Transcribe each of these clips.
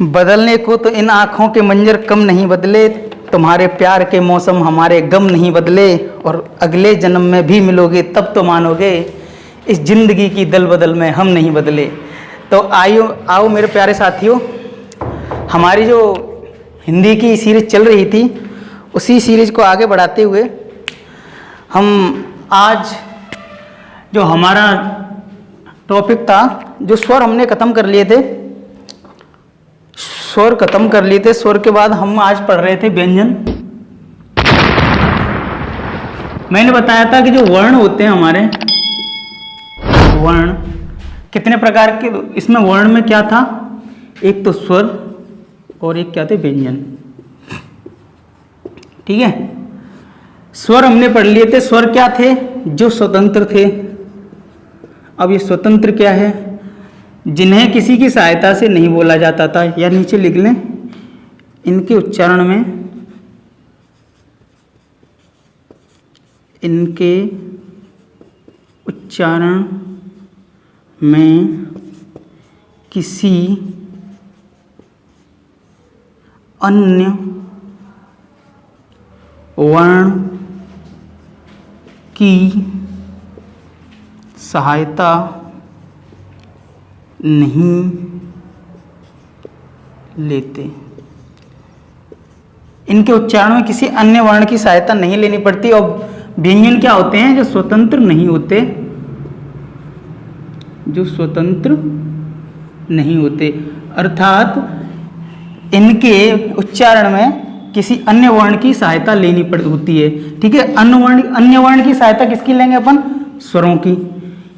बदलने को तो इन आँखों के मंजर कम नहीं बदले, तुम्हारे प्यार के मौसम हमारे गम नहीं बदले, और अगले जन्म में भी मिलोगे तब तो मानोगे, इस ज़िंदगी की दल बदल में हम नहीं बदले। तो आओ मेरे प्यारे साथियों, हमारी जो हिंदी की सीरीज़ चल रही थी उसी सीरीज़ को आगे बढ़ाते हुए हम आज जो हमारा टॉपिक था, जो स्वर हमने ख़त्म कर लिए थे, स्वर के बाद हम आज पढ़ रहे थे व्यंजन। मैंने बताया था कि जो वर्ण होते हैं हमारे, वर्ण कितने प्रकार के, इसमें वर्ण में क्या था, एक तो स्वर और एक क्या थे, व्यंजन। ठीक है, स्वर हमने पढ़ लिए थे। स्वर क्या थे, जो स्वतंत्र थे। अब ये स्वतंत्र क्या है, जिन्हें किसी की सहायता से नहीं बोला जाता था, या नीचे लिख लें, इनके उच्चारण में किसी अन्य वर्ण की सहायता नहीं लेते। इनके उच्चारण में किसी अन्य वर्ण की सहायता नहीं लेनी पड़ती। और व्यंजन क्या होते हैं, जो स्वतंत्र नहीं होते, अर्थात इनके उच्चारण में किसी अन्य वर्ण की सहायता लेनी होती है। ठीक है, अन्य वर्ण की सहायता किसकी लेंगे अपन, स्वरों की।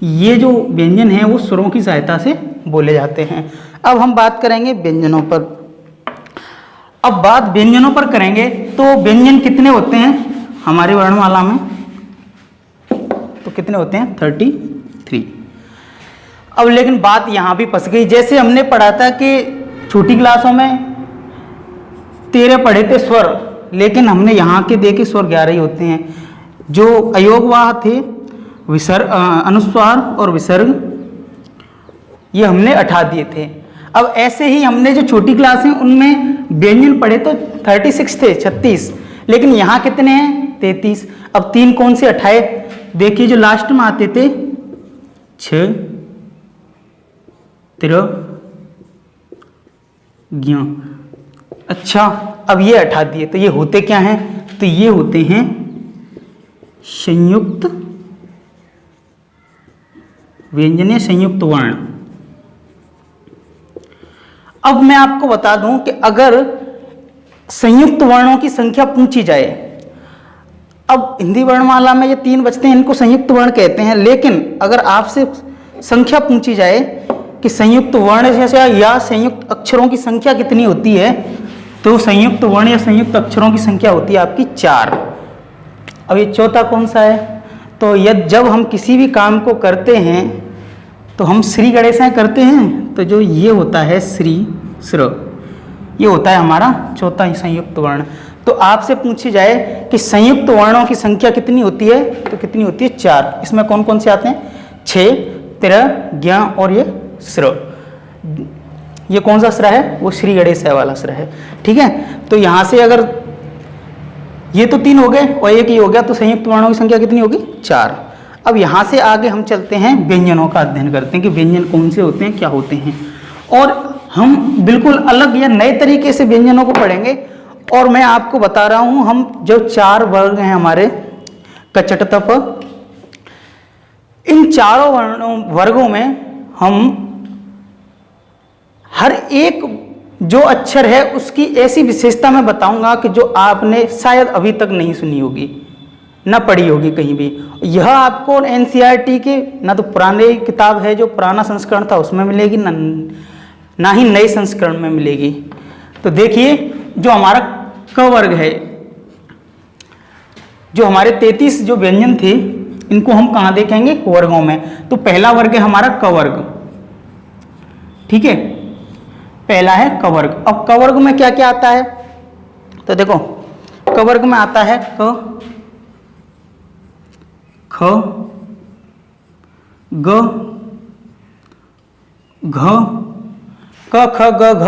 ये जो व्यंजन है वो स्वरों की सहायता से बोले जाते हैं। अब हम बात करेंगे व्यंजनों पर। अब बात व्यंजनों पर करेंगे तो व्यंजन कितने होते हैं हमारे वर्णमाला में, तो कितने होते हैं, 33। अब लेकिन बात यहां भी फंस गई। जैसे हमने पढ़ा था कि छोटी क्लासों में 13 पढ़े थे स्वर, लेकिन हमने यहाँ के देखे स्वर 11 ही होते हैं। जो अयोगवाह थे, अनुस्वार और विसर्ग, ये हमने 8 दिए थे। अब ऐसे ही हमने जो छोटी क्लास हैं उनमें व्यंजन पढ़े तो 36 थे, 36, लेकिन यहाँ कितने हैं, 33। अब 3 कौन से हटाए, देखिए जो लास्ट में आते थे 6, 13, ज्ञ। अच्छा, अब ये हटा दिए, तो ये होते क्या हैं, तो ये होते हैं संयुक्त व्यंजन या संयुक्त वर्ण। अब मैं आपको बता दूं कि अगर संयुक्त वर्णों की संख्या पूछी जाए, अब हिंदी वर्णमाला में ये 3 बचते हैं, इनको संयुक्त वर्ण कहते हैं। लेकिन अगर आपसे संख्या पूछी जाए कि संयुक्त वर्ण या संयुक्त अक्षरों की संख्या कितनी होती है, तो संयुक्त वर्ण या संयुक्त अक्षरों की संख्या होती है आपकी 4। अब ये चौथा कौन सा है, तो जब हम किसी भी काम को करते हैं तो हम श्री गणेशाय करते हैं, तो जो ये होता है श्री, श्र, ये होता है हमारा चौथा संयुक्त वर्ण। तो आपसे पूछी जाए कि संयुक्त वर्णों की संख्या कितनी होती है, तो कितनी होती है, 4। इसमें कौन कौन से आते हैं, 6, 13, ज्ञ और ये श्र। ये कौन सा स्र है, वो श्री गणेशाय वाला स्र है। ठीक है, तो यहाँ से अगर ये तो 3 हो गए और एक ही हो गया, तो संयुक्त वर्णों की संख्या कितनी होगी, 4। अब यहाँ से आगे हम चलते हैं, व्यंजनों का अध्ययन करते हैं कि व्यंजन कौन से होते हैं, क्या होते हैं। और हम बिल्कुल अलग या नए तरीके से व्यंजनों को पढ़ेंगे। और मैं आपको बता रहा हूँ, हम जो 4 वर्ग हैं हमारे, कचट तप, इन चारों वर्गों में हम हर एक जो अक्षर है उसकी ऐसी विशेषता मैं बताऊंगा कि जो आपने शायद अभी तक नहीं सुनी होगी, ना पढ़ी होगी कहीं भी। यह आपको एनसीईआरटी के ना तो पुराने किताब है जो पुराना संस्करण था उसमें मिलेगी, ना ही नए संस्करण में मिलेगी। तो देखिए, जो हमारा क वर्ग है, जो हमारे 33 जो व्यंजन थे, इनको हम कहाँ देखेंगे, वर्गों में। तो पहला वर्ग है हमारा क वर्ग। ठीक है, पहला है क वर्ग। अब क वर्ग में क्या क्या आता है, तो देखो क वर्ग में आता है क, ख, ग, घ, क ख ग घ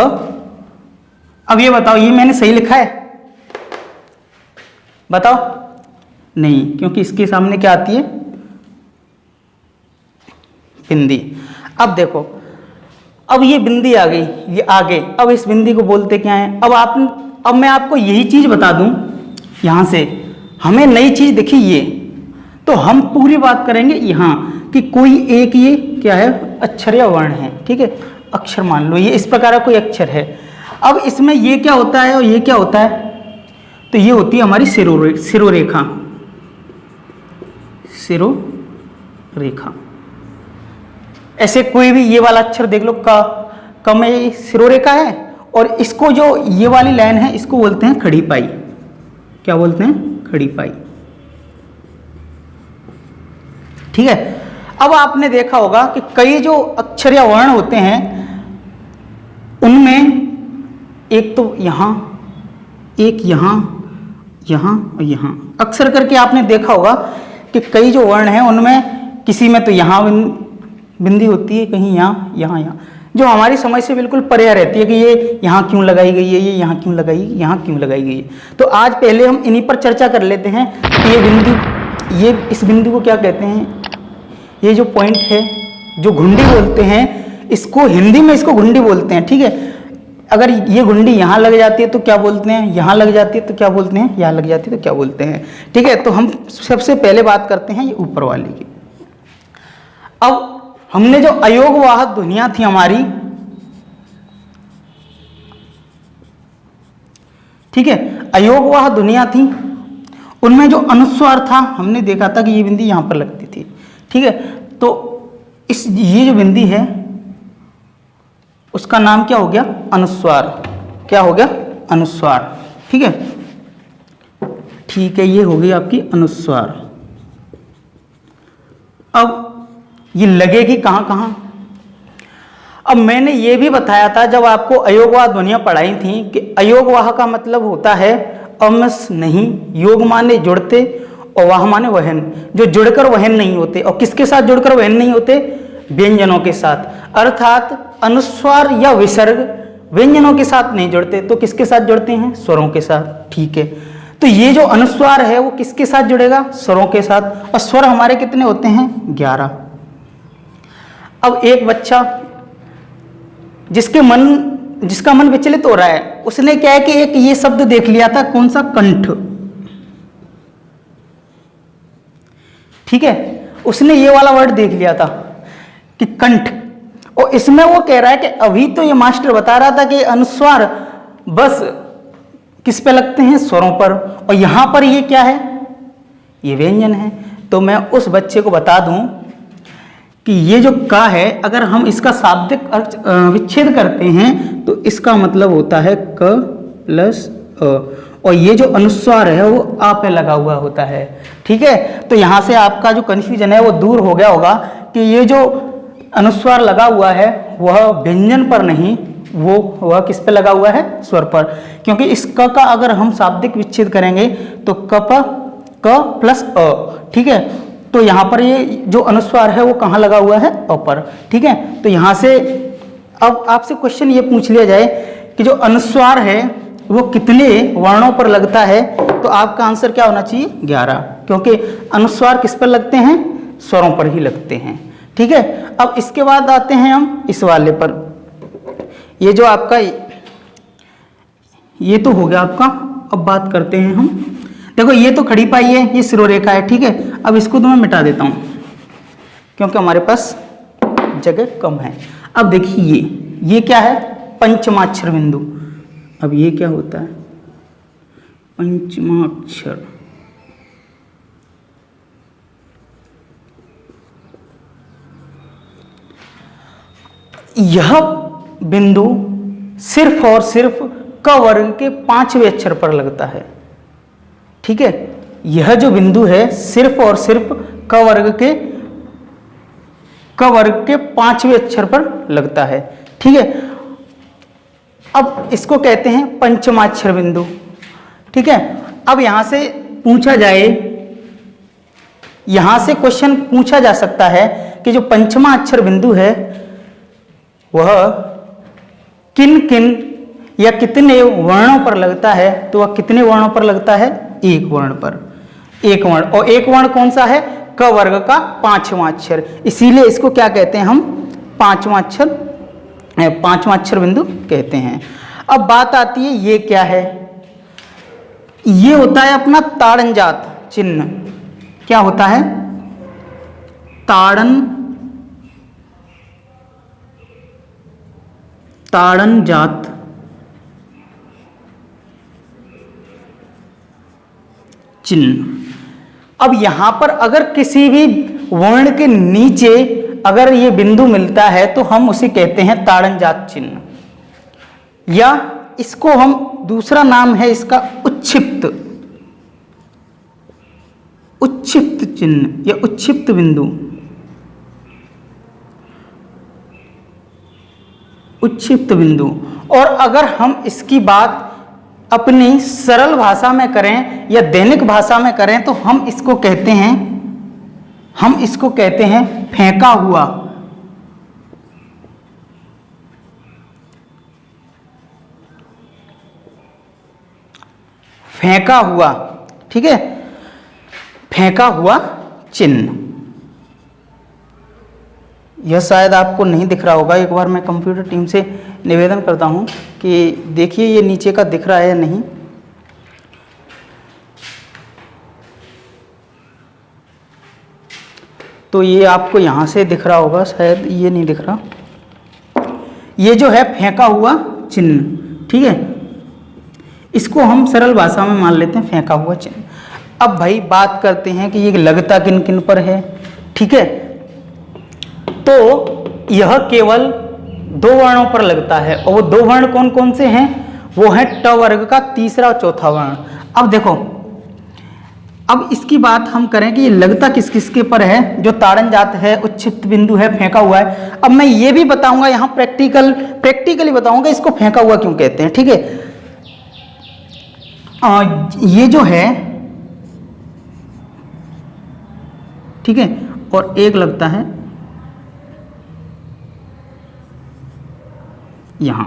अब ये बताओ, ये मैंने सही लिखा है? बताओ। नहीं, क्योंकि इसके सामने क्या आती है? बिंदी। अब देखो, अब ये बिंदी आ गई, ये आगे, अब इस बिंदी को बोलते क्या है? अब मैं आपको यही चीज बता दूं, यहां से हमें नई चीज दिखी ये, तो हम पूरी बात करेंगे यहां कि कोई एक ये क्या है? अक्षर या वर्ण है, ठीक है? अक्षर मान लो ये इस प्रकार का कोई अक्षर है। अब इसमें ये क्या होता है और ये क्या होता है? तो ये होती है हमारी सिरोरेखा। सिरोरेखा। ऐसे कोई भी ये वाला अक्षर देख लो, क में सिरोरेखा है, और इसको जो ये वाली लाइन है इसको बोलते हैं खड़ी पाई। क्या बोलते हैं? खड़ी पाई। ठीक है। अब आपने देखा होगा कि कई जो अक्षर या वर्ण होते हैं उनमें एक तो यहां, एक यहां, यहां और यहां अक्सर करके आपने देखा होगा कि कई जो वर्ण हैं उनमें किसी में तो यहां बिंदी होती है, कहीं यहाँ, यहाँ, जो हमारी समझ से बिल्कुल परे रहती है कि ये यहाँ क्यों लगाई गई है, ये यहाँ क्यों लगाई गई है। तो आज पहले हम इन्हीं पर चर्चा कर लेते हैं कि ये बिंदु, ये इस बिंदु को क्या कहते हैं? ये जो पॉइंट है, जो घुंडी बोलते हैं, इसको हिंदी में इसको घुंडी बोलते हैं, ठीक है? अगर ये घुंडी यहाँ लग जाती है तो क्या बोलते हैं? यहाँ लग जाती है तो क्या बोलते हैं? यहाँ लग जाती है तो क्या बोलते हैं? ठीक है। तो हम सबसे पहले बात करते हैं ये ऊपर वाली की। अब हमने जो अयोगवाहक ध्वनियां थी हमारी, ठीक है, अयोगवाहक ध्वनियां थी, उनमें जो अनुस्वार था हमने देखा था कि ये बिंदी यहां पर लगती थी, ठीक है? तो ये जो बिंदी है उसका नाम क्या हो गया? अनुस्वार। क्या हो गया? अनुस्वार। ठीक है, ठीक है, ये हो गई आपकी अनुस्वार। अब ये लगेगी कहां कहां? अब मैंने ये भी बताया था जब आपको अयोगवाह ध्वनियां पढ़ाई थी कि अयोगवाह का मतलब होता है अमस नहीं, योग माने जुड़ते और वाह माने वहन, जो जुड़कर वहन नहीं होते। और किसके साथ जुड़कर वहन नहीं होते? व्यंजनों के साथ। अर्थात अनुस्वार या विसर्ग व्यंजनों के साथ नहीं जुड़ते, तो किसके साथ जुड़ते हैं? स्वरों के साथ। ठीक है, तो ये जो अनुस्वार है वो किसके साथ जुड़ेगा? स्वरों के साथ। और स्वर हमारे कितने होते हैं? 11। अब एक बच्चा जिसका मन विचलित हो रहा है, उसने क्या है कि एक ये शब्द देख लिया था, कौन सा? कंठ। ठीक है, उसने ये वाला वर्ड देख लिया था कि कंठ, और इसमें वो कह रहा है कि अभी तो ये मास्टर बता रहा था कि अनुस्वार बस किस पे लगते हैं? स्वरों पर, और यहां पर ये क्या है? ये व्यंजन है। तो मैं उस बच्चे को बता दूं कि ये जो का है, अगर हम इसका शाब्दिक विच्छेद करते हैं तो इसका मतलब होता है क प्लस अ, और ये जो अनुस्वार है वो आ पे लगा हुआ होता है। ठीक है, तो यहां से आपका जो कंफ्यूजन है वो दूर हो गया होगा कि ये जो अनुस्वार लगा हुआ है वह व्यंजन पर नहीं, वह किस पे लगा हुआ है? स्वर पर। क्योंकि इस क का अगर हम शाब्दिक विच्छेद करेंगे तो क प्लस अ, ठीक है, तो यहाँ पर ये जो अनुस्वार है वो कहाँ लगा हुआ है? अ पर। ठीक है, तो यहाँ से अब आपसे क्वेश्चन ये पूछ लिया जाए कि जो अनुस्वार है वो कितने वर्णों पर लगता है, तो आपका आंसर क्या होना चाहिए? 11, क्योंकि अनुस्वार किस पर लगते हैं? स्वरों पर ही लगते हैं। ठीक है, अब इसके बाद आते हैं हम इस वाले पर। ये जो आपका ये तो हो गया आपका। अब बात करते हैं हम, देखो ये तो खड़ी पाई है, ये सिरोरेखा है। ठीक है, अब इसको तो मैं मिटा देता हूं क्योंकि हमारे पास जगह कम है। अब देखिए ये क्या है? पंचमाक्षर बिंदु। अब ये क्या होता है? पंचमाक्षर। यह बिंदु सिर्फ और सिर्फ क वर्ग के 5वें अक्षर पर लगता है। ठीक है, यह जो बिंदु है सिर्फ और सिर्फ क वर्ग के 5वें अक्षर पर लगता है। ठीक है, अब इसको कहते हैं पंचमाक्षर बिंदु। ठीक है, अब यहां से पूछा जाए, यहां से क्वेश्चन पूछा जा सकता है कि जो पंचमा अक्षर बिंदु है वह किन किन या कितने वर्णों पर लगता है, तो वह कितने वर्णों पर लगता है, एक वर्ण पर, एक वर्ण। और एक वर्ण कौन सा है, क वर्ग का पांचवां अक्षर, इसीलिए इसको क्या कहते हैं हम, पांचवां अक्षर बिंदु कहते हैं। अब बात आती है ये क्या है, ये होता है अपना ताड़नजात चिन्ह। क्या होता है, ताड़नजात चिन्ह। अब यहां पर अगर किसी भी वर्ण के नीचे अगर ये बिंदु मिलता है तो हम उसे कहते हैं ताड़नजात चिन्ह, या इसको हम दूसरा नाम है इसका उच्छिप्त चिन्ह या उच्छिप्त बिंदु, उच्छिप्त बिंदु। और अगर हम इसकी बात अपनी सरल भाषा में करें या दैनिक भाषा में करें तो हम इसको कहते हैं फेंका हुआ। फेंका हुआ, ठीक है, फेंका हुआ चिन्ह। यह शायद आपको नहीं दिख रहा होगा, एक बार मैं कंप्यूटर टीम से निवेदन करता हूं कि देखिए ये नीचे का दिख रहा है या नहीं। तो ये आपको यहां से दिख रहा होगा, शायद ये नहीं दिख रहा। ये जो है फेंका हुआ चिन्ह, ठीक है, इसको हम सरल भाषा में मान लेते हैं फेंका हुआ चिन्ह। अब भाई बात करते हैं कि ये लगता किन किन पर है, ठीक है। तो यह केवल दो वर्णों पर लगता है, और वो दो वर्ण कौन कौन से हैं, वो है ट वर्ग का तीसरा और चौथा वर्ण। अब देखो, अब इसकी बात हम करें कि ये लगता किस किस के पर है, जो ताड़नजात है, उच्छिप्त बिंदु है, फेंका हुआ है। अब मैं ये भी बताऊंगा यहाँ प्रैक्टिकली बताऊंगा इसको फेंका हुआ क्यों कहते हैं, ठीक है। ये जो है, ठीक है, और एक लगता है यहां।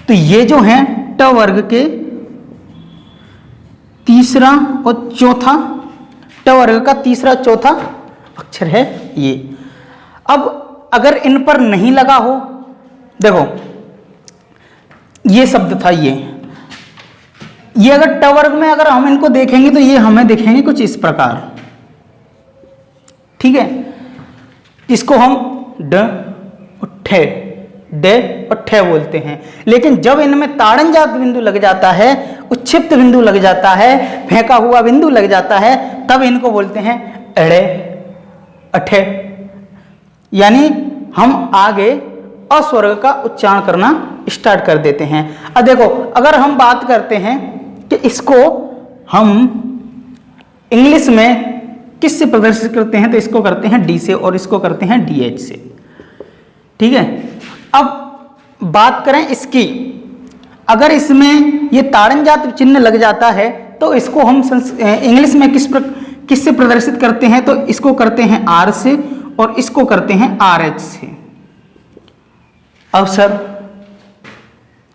तो ये जो है ट वर्ग के तीसरा और चौथा, ट वर्ग का तीसरा चौथा अक्षर है ये। अब अगर इन पर नहीं लगा हो, देखो ये शब्द था ये अगर ट वर्ग में अगर हम इनको देखेंगे तो ये हमें दिखेंगे कुछ इस प्रकार, ठीक है। इसको हम ड और ठे बोलते हैं। लेकिन जब इनमें ताड़नजात बिंदु लग जाता है, उच्छिप्त बिंदु लग जाता है, फेंका हुआ बिंदु लग जाता है, तब इनको बोलते हैं अड़े, अठे। यानी हम आगे अस्वर्ग का उच्चारण करना स्टार्ट कर देते हैं। अब देखो, अगर हम बात करते हैं कि इसको हम इंग्लिश में किससे प्रदर्शित करते हैं, तो इसको करते हैं डी से और इसको करते हैं डीएच से, ठीक है। अब बात करें इसकी, अगर इसमें ये ताड़नजात चिन्ह लग जाता है तो इसको हम इंग्लिश में किससे प्रदर्शित करते हैं, तो इसको करते हैं आर से और इसको करते हैं आर एच से। अब सर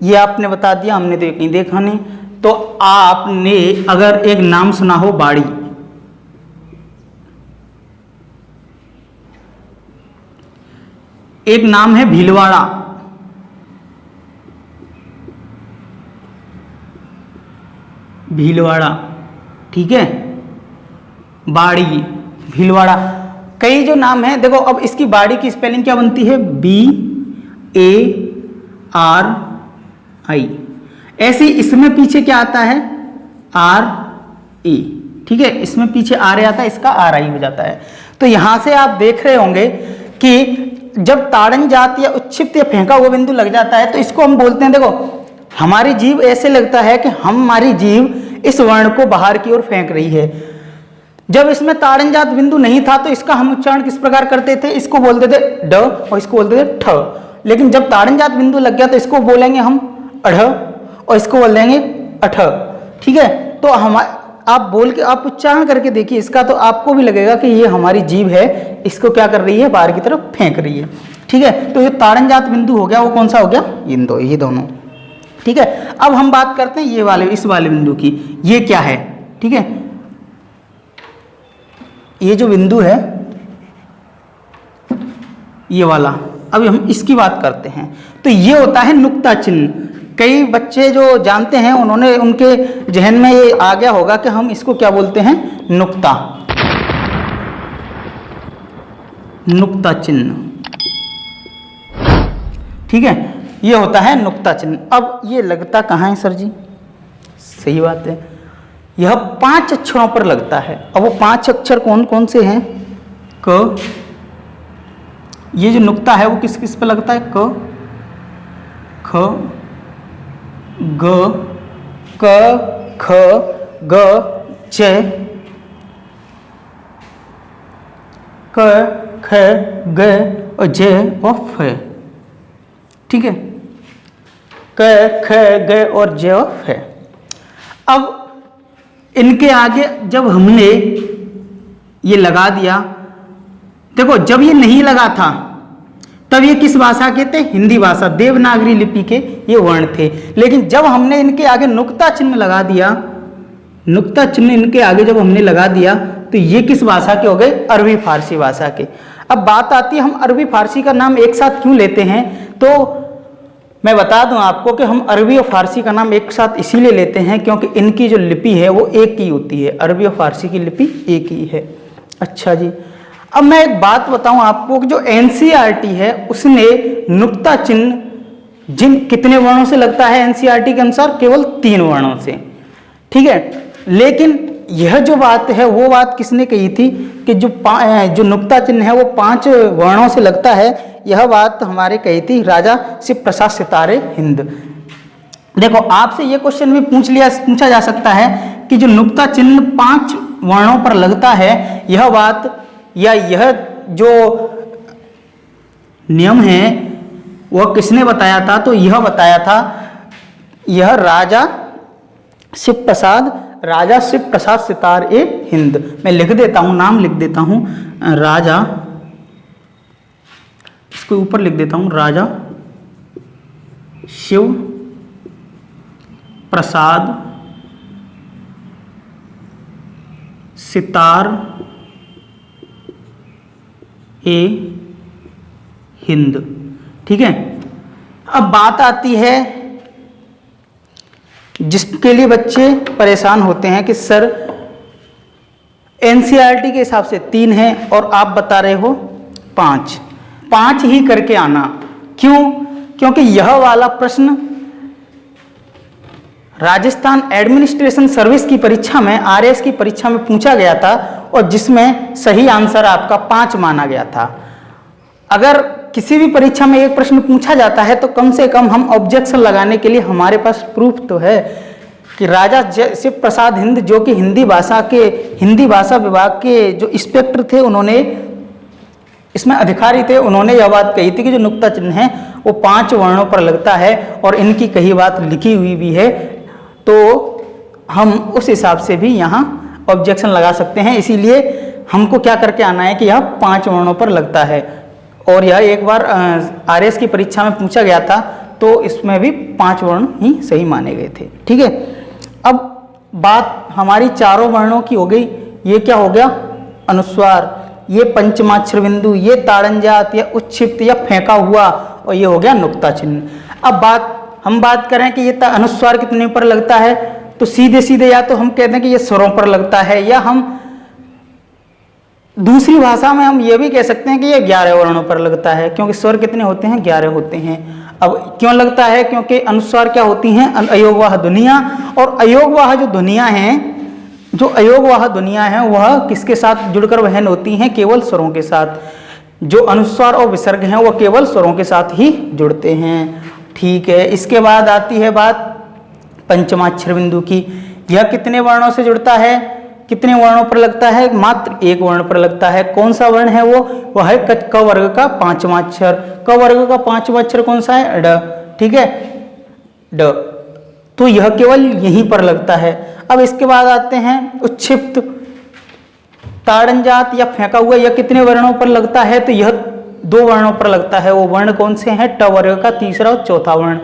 ये आपने बता दिया, हमने तो कहीं देखा नहीं। तो आपने अगर एक नाम सुना हो बाड़ी, एक नाम है भीलवाड़ा, ठीक है, बाड़ी, भीलवाड़ा, कई जो नाम है। देखो अब इसकी बाड़ी की स्पेलिंग क्या बनती है, BARI। ऐसे इसमें पीछे क्या आता है, RE, ठीक है, इसमें पीछे आर आता है, इसका RI हो जाता है। तो यहां से आप देख रहे होंगे कि जब ताड़नजात या उच्छिप्त या फेंका हुआ बिंदु लग जाता है तो इसको हम बोलते हैं, देखो हमारी जीभ ऐसे लगता है कि हमारी जीभ इस वर्ण को बाहर की ओर फेंक रही है। जब इसमें ताड़नजात बिंदु नहीं था तो इसका हम उच्चारण किस प्रकार करते थे, इसको बोलते थे ड और इसको बोलते थे ठ। लेकिन जब ताड़नजात बिंदु लग गया तो इसको बोलेंगे हम अढ़ और इसको बोल देंगे अठ, ठीक है। तो आप बोल के आप उच्चारण करके देखिए इसका, तो आपको भी लगेगा कि ये हमारी जीभ है, इसको क्या कर रही है, बाहर की तरफ फेंक रही है, ठीक है। तो ये ताड़नजात बिंदु हो गया, वो कौन सा हो गया, ये दोनों, ठीक है, अब हम बात करते हैं ये वाले, इस वाले बिंदु की। ये क्या है? ठीक है, ये जो बिंदु है ये वाला, अभी हम इसकी बात करते हैं। तो ये होता है नुक्ता चिन्ह। कई बच्चे जो जानते हैं उन्होंने, उनके जहन में ये आ गया होगा कि हम इसको क्या बोलते हैं, नुक्ता, नुक्ता चिन्ह। ठीक है, ये होता है नुक्ता चिन्ह। अब ये लगता कहाँ है सर जी? सही बात है, यह 5 अक्षरों पर लगता है। अब वो 5 अक्षर कौन कौन से हैं? क, ये जो नुक्ता है वो किस किस पे लगता है? क, ख, ग, क, ख, ग, च, क, ख, ग और ज और फ। ठीक है, क, ख, ग और ज और फ। अब इनके आगे जब हमने ये लगा दिया, देखो जब ये नहीं लगा था तब ये किस भाषा के थे? हिंदी भाषा, देवनागरी लिपि के ये वर्ण थे। लेकिन जब हमने इनके आगे नुक्ता चिन्ह लगा दिया, नुक्ता चिन्ह इनके आगे जब हमने लगा दिया तो ये किस भाषा के हो गए? अरबी फारसी भाषा के। अब बात आती है हम अरबी फारसी का नाम एक साथ क्यों लेते हैं? तो मैं बता दूं आपको कि हम अरबी और फारसी का नाम एक साथ इसीलिए लेते हैं क्योंकि इनकी जो लिपि है वो एक ही होती है, अरबी और फारसी की लिपि एक ही है। अच्छा जी, अब मैं एक बात बताऊं आपको कि जो एनसीईआरटी है उसने नुक्ता चिन्ह कितने वर्णों से लगता है? एनसीईआरटी के अनुसार केवल 3 वर्णों से। ठीक है, लेकिन यह जो बात है वो बात किसने कही थी कि जो नुक्ता चिन्ह है वो 5 वर्णों से लगता है? यह बात हमारे कही थी राजा शिव प्रसाद सितारे हिंद। देखो आपसे ये क्वेश्चन भी पूछा जा सकता है कि जो नुक्ता चिन्ह 5 वर्णों पर लगता है, यह बात या यह जो नियम है वह किसने बताया था? तो यह बताया था यह राजा शिव प्रसाद सितार ए हिंद। मैं लिख देता हूं, नाम लिख देता हूं, राजा, इसको ऊपर लिख देता हूं, राजा शिव प्रसाद सितार ए हिंद। ठीक है, अब बात आती है जिसके लिए बच्चे परेशान होते हैं कि सर एनसीईआरटी के हिसाब से 3 है और आप बता रहे हो 5 ही करके आना। क्यों? क्योंकि यह वाला प्रश्न राजस्थान एडमिनिस्ट्रेशन सर्विस की परीक्षा में, आरएएस की परीक्षा में पूछा गया था और जिसमें सही आंसर आपका 5 माना गया था। अगर किसी भी परीक्षा में एक प्रश्न पूछा जाता है तो कम से कम हम ऑब्जेक्शन लगाने के लिए हमारे पास प्रूफ तो है कि राजा शिव प्रसाद हिंद जो कि हिंदी भाषा विभाग के जो इंस्पेक्टर थे, उन्होंने इसमें अधिकारी थे, उन्होंने यह बात कही थी कि जो नुक्ता चिन्ह है वो 5 वर्णों पर लगता है और इनकी कही बात लिखी हुई भी है। तो हम उस हिसाब से भी यहाँ ऑब्जेक्शन लगा सकते हैं। इसीलिए हमको क्या करके आना है कि यह 5 वर्णों पर लगता है और यह एक बार आरएएस की परीक्षा में पूछा गया था तो इसमें भी 5 वर्ण ही सही माने गए थे। ठीक है, अब बात हमारी चारों वर्णों की हो गई। ये क्या हो गया? अनुस्वार, ये पंचमाक्षर बिंदु, ये ताड़नजात या उच्छिप्त या फेंका हुआ, और ये हो गया नुक्ता चिन्ह। अब हम बात करें कि ये अनुस्वार कितने पर लगता है, तो सीधे सीधे या तो हम कहते हैं कि ये स्वरों पर लगता है, या हम दूसरी भाषा में हम ये भी कह सकते हैं कि ये 11 वर्णों पर लगता है, क्योंकि स्वर कितने होते हैं? 11 होते हैं। अब क्यों लगता है? क्योंकि अनुस्वार क्या होती हैं? अयोगवाह ध्वनियाँ, और अयोगवाह जो ध्वनियाँ हैं, जो अयोगवाह ध्वनियाँ हैं वह किसके साथ जुड़कर वहन होती हैं? केवल स्वरों के साथ। जो अनुस्वार और विसर्ग हैं वह केवल स्वरों के साथ ही जुड़ते हैं। ठीक है, इसके बाद आती है बात पंचमाक्षर बिंदु की। यह कितने वर्णों से जुड़ता है? कितने वर्णों पर लगता है? मात्र 1 वर्ण पर लगता है। कौन सा वर्ण है वो? वह है क वर्ग का 5वां अक्षर। क वर्ग का 5वां अक्षर कौन सा है? ड। ठीक है, ड। तो यह केवल यहीं पर लगता है। अब इसके बाद आते हैं उच्छिप्त, ताड़नजात या फेंका हुआ। यह कितने वर्णों पर लगता है? तो यह 2 वर्णों पर लगता है। वो वर्ण कौन से हैं? ट वर्ग का 3रा और 4था वर्ण।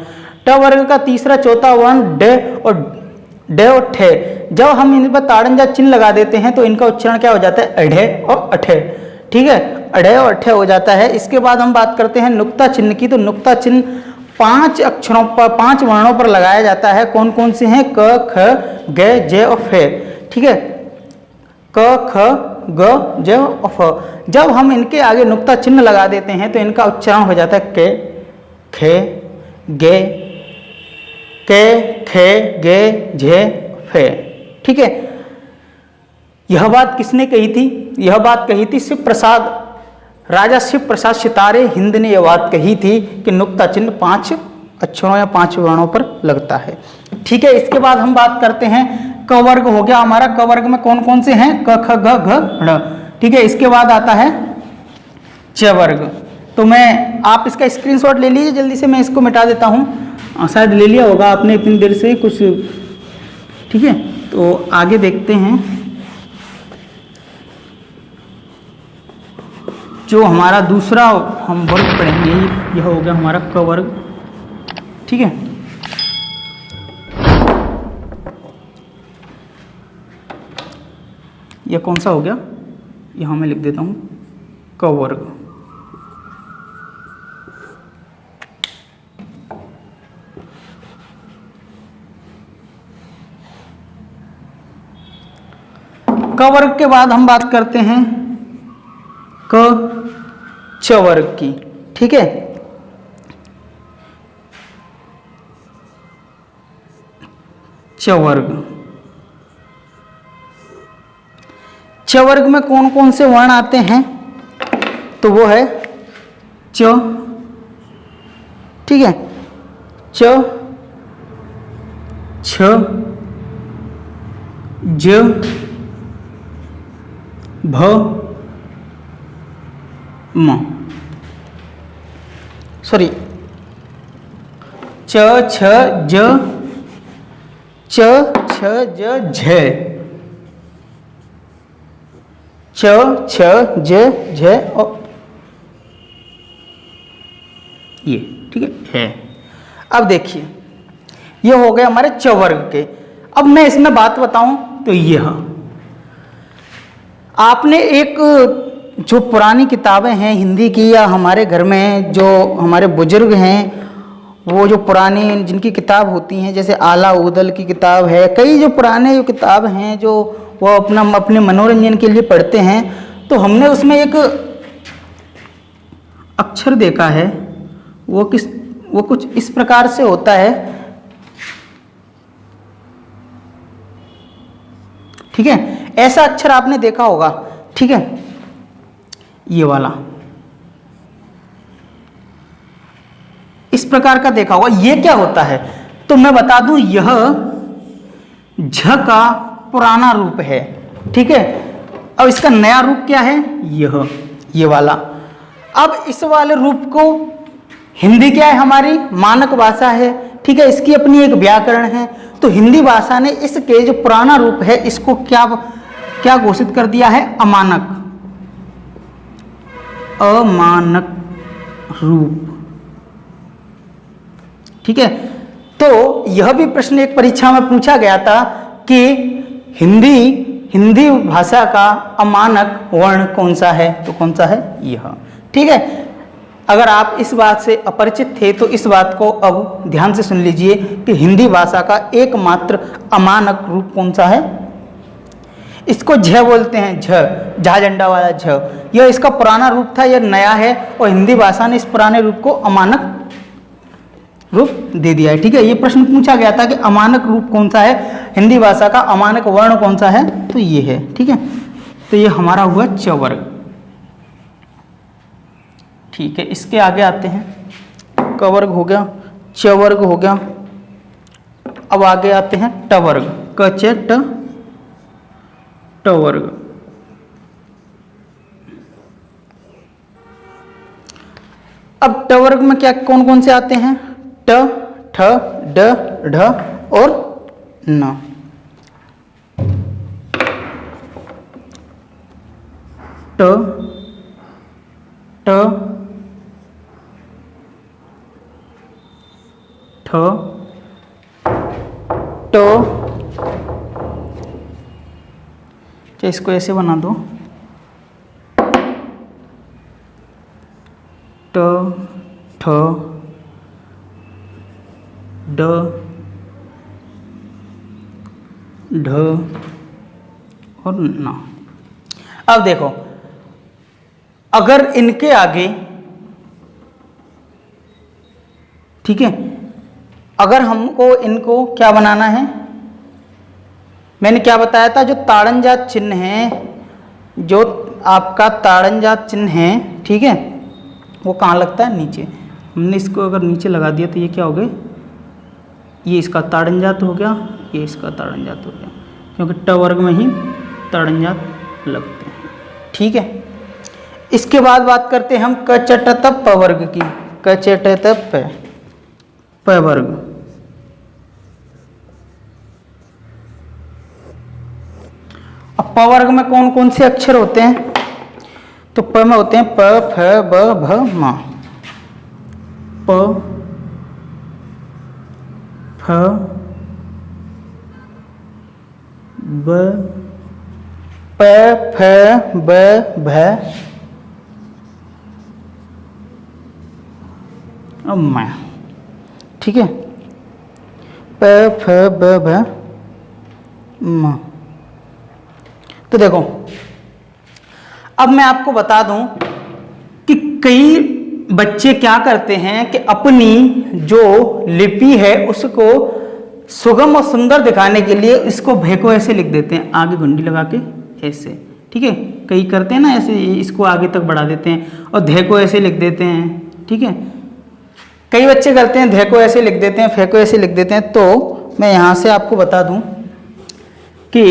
ट वर्ग का तीसरा चौथा वर्ण डे और ठे, जब हम इन पर ताड़न चिन्ह लगा देते हैं तो इनका उच्चारण क्या हो जाता है, अढ़े और अठे। ठीक है, अढ़े और अठे हो जाता है। इसके बाद हम बात करते हैं नुक्ता चिन्ह की। तो नुक्ता चिन्ह 5 अक्षरों पर, 5 वर्णों पर लगाया जाता है। कौन कौन से हैं, क ख ग जे और फे। ठीक है, क ख ग ज और फ। जब हम इनके आगे नुक्ता चिन्ह लगा देते हैं तो इनका उच्चारण हो जाता है के खे गे के खे गे झे फे। ठीक है, यह बात किसने कही थी, यह बात कही थी शिव प्रसाद, राजा शिव प्रसाद सितारे हिंद ने यह बात कही थी कि नुक्ता चिन्ह 5 अक्षरों या 5 वर्णों पर लगता है। ठीक है, इसके बाद हम बात करते हैं क वर्ग हो गया हमारा। क वर्ग में कौन कौन से हैं, क ख ग घ ड़। ठीक है, इसके बाद आता है च वर्ग। तो आप इसका स्क्रीनशॉट ले लीजिए जल्दी से, मैं इसको मिटा देता हूँ। शायद ले लिया होगा आपने इतनी देर से कुछ। ठीक है, तो आगे देखते हैं। जो हमारा दूसरा हम वर्ग पढ़ेंगे यह हो गया हमारा क वर्ग। ठीक है, यह कौन सा हो गया, यहां मैं लिख देता हूं क वर्ग। क वर्ग के बाद हम बात करते हैं क च वर्ग की। ठीक है, च वर्ग। च वर्ग में कौन कौन से वर्ण आते हैं, तो वो है च। ठीक है, च छ ज भ म, सॉरी च छ ज च छ ज झ, च छ ज झ और ये। ठीक है, अब देखिए ये हो गए हमारे च वर्ग के। अब मैं इसमें बात बताऊं तो यह आपने एक जो पुरानी किताबें हैं हिंदी की, या हमारे घर में जो हमारे बुजुर्ग हैं वो जो पुरानी जिनकी किताब होती हैं, जैसे आला उदल की किताब है, कई जो पुराने जो किताब हैं जो वो अपने मनोरंजन के लिए पढ़ते हैं, तो हमने उसमें एक अक्षर देखा है। वो कुछ इस प्रकार से होता है। ठीक है, ऐसा अक्षर आपने देखा होगा। ठीक है, ये वाला इस प्रकार का देखा होगा। ये क्या होता है, तो मैं बता दूं यह झ का पुराना रूप है। ठीक है, अब इसका नया रूप क्या है, ये वाला। अब इस वाले रूप को हिंदी क्या है, हमारी मानक भाषा है। ठीक है, इसकी अपनी एक व्याकरण है। तो हिंदी भाषा ने इसके जो पुराना रूप है इसको क्या घोषित कर दिया है, अमानक, अमानक रूप। ठीक है, तो यह भी प्रश्न एक परीक्षा में पूछा गया था कि हिंदी भाषा का अमानक वर्ण कौन सा है, तो कौन सा है, यह। ठीक है, अगर आप इस बात से अपरिचित थे तो इस बात को अब ध्यान से सुन लीजिए कि हिंदी भाषा का एकमात्र अमानक रूप कौन सा है, इसको झ बोलते हैं, झा झंडा वाला झ। यह इसका पुराना रूप था, यह नया है, और हिंदी भाषा ने इस पुराने रूप को अमानक रूप दे दिया है। ठीक है, ये प्रश्न पूछा गया था कि अमानक रूप कौन सा है, हिंदी भाषा का अमानक वर्ण कौन सा है, तो ये है। ठीक है, तो ये हमारा हुआ च वर्ग। ठीक है, इसके आगे आते हैं। क वर्ग हो गया, च वर्ग हो गया। अब आगे आते हैं ट वर्ग, क च ट वर्ग। अब ट वर्ग में क्या कौन कौन से आते हैं, ट ठ ड ढ और न। ट ठ ठ, ट, इसको ऐसे बना दो, ट, ठ, ड, ढ और न। अब देखो, अगर इनके आगे, ठीक है, अगर हमको इनको क्या बनाना है, मैंने क्या बताया था, जो ताड़नजात चिन्ह है, जो आपका ताड़नजात चिन्ह है, ठीक है, वो कहाँ लगता है, नीचे। हमने इसको अगर नीचे लगा दिया तो ये क्या हो गया, ये इसका ताड़नजात हो गया, ये इसका ताड़नजात हो गया, क्योंकि ट वर्ग में ही ताड़नजात लगते हैं, ठीक है। इसके बाद बात करते हैं हम क चट त प वर्ग की, क चट त प वर्ग। अब प वर्ग में कौन कौन से अक्षर होते हैं, तो प में होते हैं प, फ, ब, भ, म। प, फ, ब, प, फ, ब, भ, अब मैं, ठीक है, प, फ, ब, भ, म। तो देखो, अब मैं आपको बता दूं कि कई बच्चे क्या करते हैं कि अपनी जो लिपि है उसको सुगम और सुंदर दिखाने के लिए इसको भे को ऐसे लिख देते हैं, आगे घुंडी लगा के ऐसे, ठीक है, कई करते हैं ना ऐसे, इसको आगे तक बढ़ा देते हैं और धे को ऐसे लिख देते हैं, ठीक है। कई बच्चे करते हैं धे को ऐसे लिख देते हैं, फे को ऐसे लिख देते हैं। तो मैं यहाँ से आपको बता दूं कि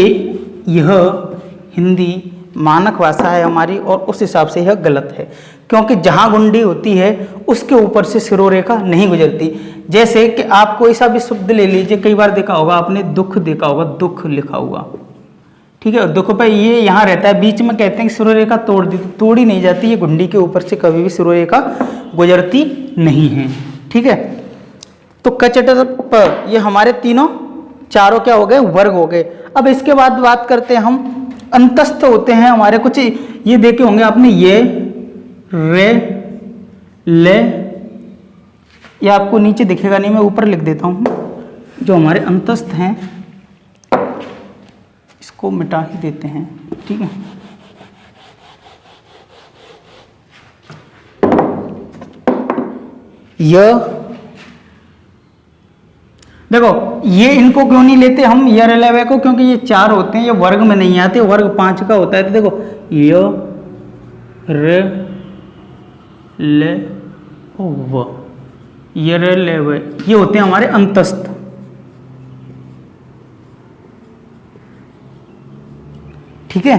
यह हिंदी मानक भाषा है हमारी और उस हिसाब से यह गलत है, क्योंकि जहाँ गुंडी होती है उसके ऊपर से सिरोरेखा नहीं गुजरती। जैसे कि आप कोई सा भी शब्द ले लीजिए, कई बार देखा होगा आपने, दुख देखा होगा, दुख लिखा हुआ, ठीक है, दुख पे ये यहाँ रहता है, बीच में कहते हैं कि सिरोरेखा तोड़ी नहीं जाती, ये गुंडी के ऊपर से कभी भी सिरोरेखा गुजरती नहीं है, ठीक है। तो क चट प ये हमारे तीनों चारों क्या हो गए, वर्ग हो गए। अब इसके बाद बात करते हैं हम अंतस्थ होते हैं हमारे कुछ, ये देखे होंगे आपने, ये रे ले, ये आपको नीचे दिखेगा नहीं, मैं ऊपर लिख देता हूँ। जो हमारे अंतस्थ हैं इसको मिटा ही देते हैं, ठीक है। यह देखो, ये इनको क्यों नहीं लेते हम य रेलेवे को, क्योंकि ये चार होते हैं, ये वर्ग में नहीं आते, वर्ग 5 का होता है। तो देखो, य रे ले व, ये रे ले व, ये होते हैं हमारे अंतस्थ, ठीक है।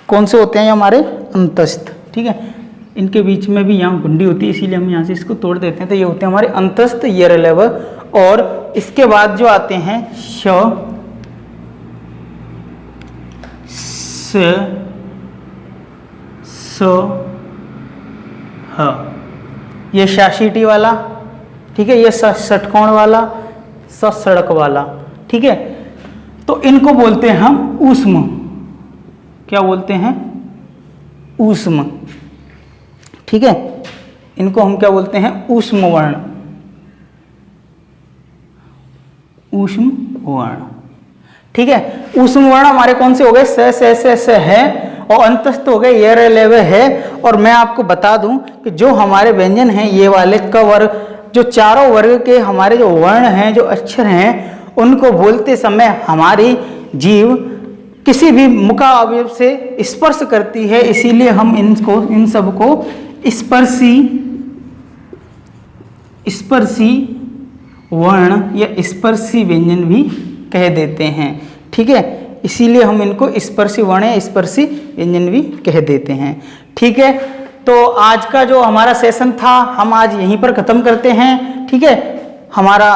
कौन से होते हैं ये हमारे अंतस्थ, ठीक है। इनके बीच में भी यहाँ गुंडी होती है, इसीलिए हम यहाँ से इसको तोड़ देते हैं। तो ये होते हैं हमारे अंतस्थ, ये रे ले व। और इसके बाद जो आते हैं श, स, स, ह, ये शाशीटी वाला, ठीक है, ये षटकोण वाला, सड़क वाला, ठीक है। तो इनको बोलते हैं हम ऊष्म, क्या बोलते हैं, ऊष्म, ठीक है। इनको हम क्या बोलते हैं, ऊष्म वर्ण, ऊष्म वर्ण, ठीक है। ऊष्म वर्ण हमारे कौन से हो गए, स है, और अंतस्थ हो गए ये रे ले वे है। और मैं आपको बता दूं कि जो हमारे व्यंजन हैं ये वाले क वर्ग, जो चारों वर्ग के हमारे जो वर्ण हैं, जो अक्षर हैं, उनको बोलते समय हमारी जीभ किसी भी मुखा अवयव से स्पर्श करती है, इसीलिए हम इन सबको स्पर्शी वर्ण या स्पर्शी व्यंजन भी कह देते हैं, ठीक है। इसीलिए हम इनको स्पर्शी वर्ण या स्पर्शी व्यंजन भी कह देते हैं, ठीक है। तो आज का जो हमारा सेशन था हम आज यहीं पर ख़त्म करते हैं, ठीक है। हमारा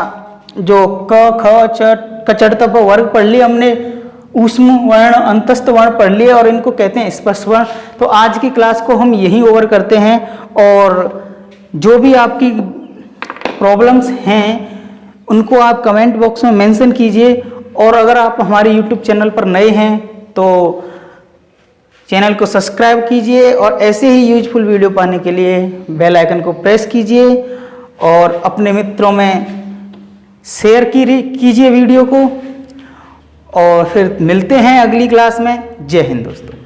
जो क ख च चट त प वर्ग पढ़ लिया हमने, ऊष्म वर्ण, अंतस्थ वर्ण पढ़ लिए और इनको कहते हैं स्पर्श वर्ण। तो आज की क्लास को हम यहीं ओवर करते हैं और जो भी आपकी प्रॉब्लम्स हैं उनको आप कमेंट बॉक्स में मेंशन कीजिए। और अगर आप हमारे यूट्यूब चैनल पर नए हैं तो चैनल को सब्सक्राइब कीजिए और ऐसे ही यूजफुल वीडियो पाने के लिए बेल आइकन को प्रेस कीजिए और अपने मित्रों में शेयर कीजिए वीडियो को। और फिर मिलते हैं अगली क्लास में। जय हिंद दोस्तों।